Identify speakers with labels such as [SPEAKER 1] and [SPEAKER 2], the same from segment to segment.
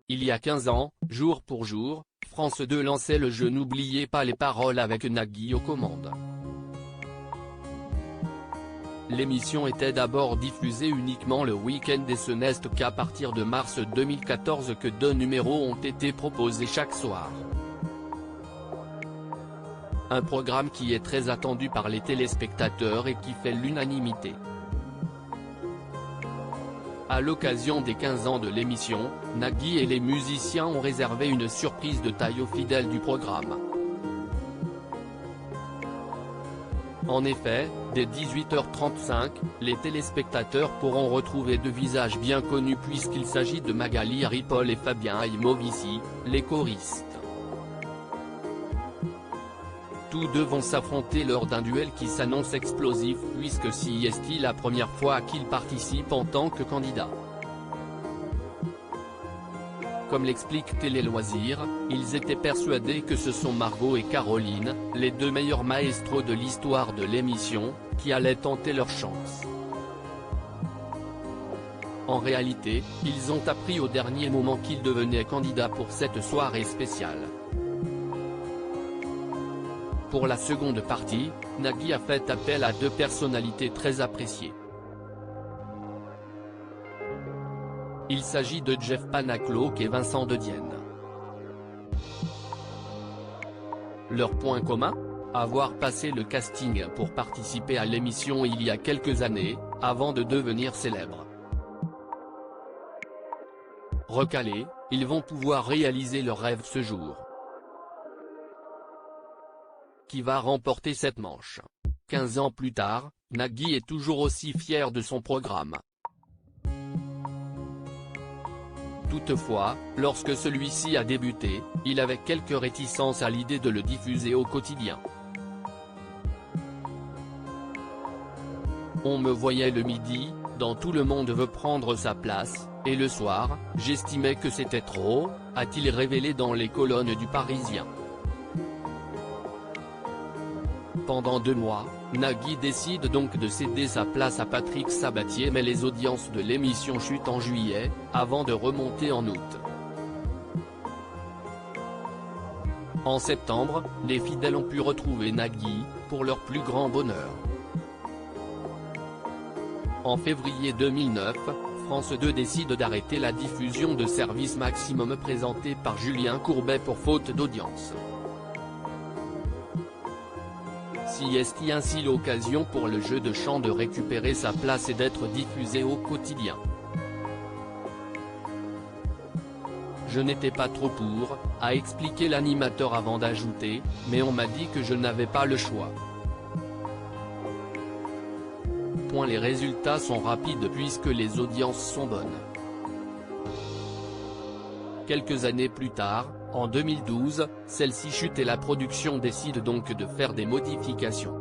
[SPEAKER 1] il y a 15 ans, jour pour jour, France 2 lançait le jeu N'oubliez pas les paroles avec Nagui aux commandes. L'émission était d'abord diffusée uniquement le week-end et ce n'est qu'à partir de mars 2014 que 2 numéros ont été proposés chaque soir. Un programme qui est très attendu par les téléspectateurs et qui fait l'unanimité. À l'occasion des 15 ans de l'émission, Nagui et les musiciens ont réservé une surprise de taille aux fidèles du programme. En effet, dès 18h35, les téléspectateurs pourront retrouver deux visages bien connus puisqu'il s'agit de Magali Ripoll et Fabien Aimovici, les choristes. Tous deux vont s'affronter lors d'un duel qui s'annonce explosif puisque c'est la première fois qu'ils participent en tant que candidats. Comme l'explique Télé Loisirs, ils étaient persuadés que ce sont Margot et Caroline, les deux meilleurs maestros de l'histoire de l'émission, qui allaient tenter leur chance. En réalité, ils ont appris au dernier moment qu'ils devenaient candidats pour cette soirée spéciale. Pour la seconde partie, Nagui a fait appel à deux personnalités très appréciées. Il s'agit de Jeff Panaclock et Vincent de Dienne. Leur point commun ? Avoir passé le casting pour participer à l'émission il y a quelques années, avant de devenir célèbres. Recalés, ils vont pouvoir réaliser leur rêve ce jour. Qui va remporter cette manche ? 15 ans plus tard, Nagui est toujours aussi fier de son programme. Toutefois, lorsque celui-ci a débuté, il avait quelques réticences à l'idée de le diffuser au quotidien. On me voyait le midi, dans Tout le monde veut prendre sa place, et le soir, j'estimais que c'était trop, a-t-il révélé dans les colonnes du Parisien. Pendant 2 mois, Nagui décide donc de céder sa place à Patrick Sabatier mais les audiences de l'émission chutent en juillet, avant de remonter en août. En septembre, les fidèles ont pu retrouver Nagui, pour leur plus grand bonheur. En février 2009, France 2 décide d'arrêter la diffusion de Service Maximum présenté par Julien Courbet pour faute d'audience. C'est ainsi l'occasion pour le jeu de chant de récupérer sa place et d'être diffusé au quotidien. Je n'étais pas trop pour, a expliqué l'animateur avant d'ajouter, mais on m'a dit que je n'avais pas le choix. Les résultats sont rapides puisque les audiences sont bonnes. Quelques années plus tard, en 2012, celle-ci chute et la production décide donc de faire des modifications.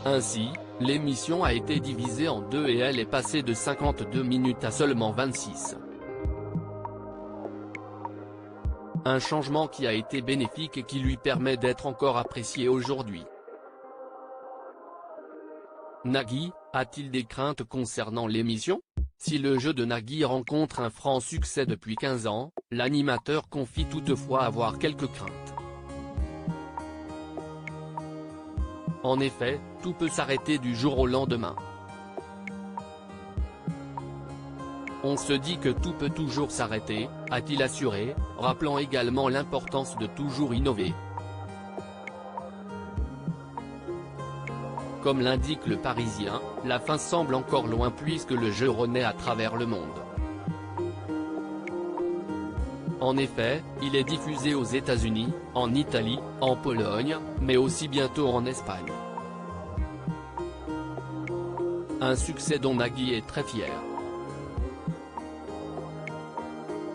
[SPEAKER 1] Ainsi, l'émission a été divisée en 2 et elle est passée de 52 minutes à seulement 26. Un changement qui a été bénéfique et qui lui permet d'être encore apprécié aujourd'hui. Nagui, a-t-il des craintes concernant l'émission ? Si le jeu de Nagui rencontre un franc succès depuis 15 ans, l'animateur confie toutefois avoir quelques craintes. En effet, tout peut s'arrêter du jour au lendemain. On se dit que tout peut toujours s'arrêter, a-t-il assuré, rappelant également l'importance de toujours innover. Comme l'indique le Parisien, la fin semble encore loin puisque le jeu renaît à travers le monde. En effet, il est diffusé aux États-Unis, en Italie, en Pologne, mais aussi bientôt en Espagne. Un succès dont Nagui est très fier.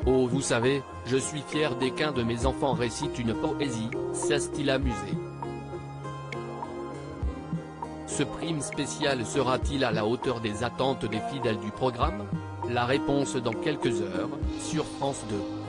[SPEAKER 1] Oh vous savez, je suis fier dès qu'un de mes enfants récite une poésie, s'est-il amusé. Ce prime spécial sera-t-il à la hauteur des attentes des fidèles du programme ? La réponse dans quelques heures, sur France 2.